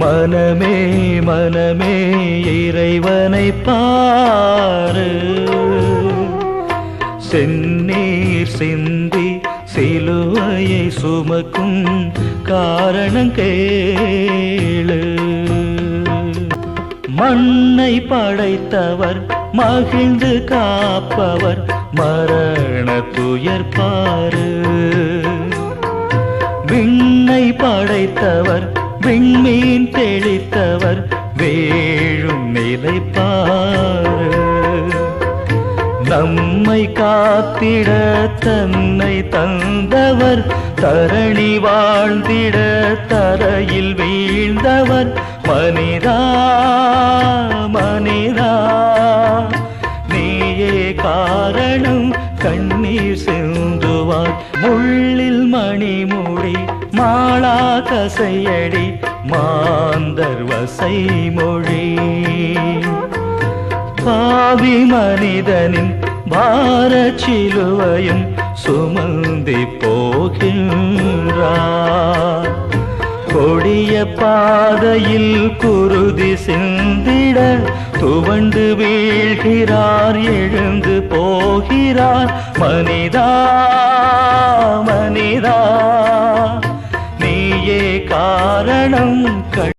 மனமே மனமே இறைவனை பாரு, செந்நீர் சிந்தி சிலுவையை சுமக்கும் காரணம் கேளு. மண்ணை படைத்தவர் மகிழ்ந்து காப்பவர் மரண துயர் பாரு. விண்ணை படைத்தவர் விண்மீன் தெளித்தவர் வேழும் நிலை பாரு. நம்மை காத்திட தன்னை தந்தவர் தரணி வாழ்ந்திட தரையில் வீழ்ந்தவர் மனிதா மனிதா நீயே காரணம் கண்ணீர் சிந்துவார். முள்ளில் மணிமுடி மாளா கசையடி மாந்தர் வசை மொழி. பாவி மனிதனின் பாரச்சிலுவையும் சுமந்தி போகின்றார். கொடிய பாதையில் குருதி சிந்திட துவண்டு வீழ்கிறார், எழுந்து போகிறார். மனிதா மனிதா நீயே காரணம்.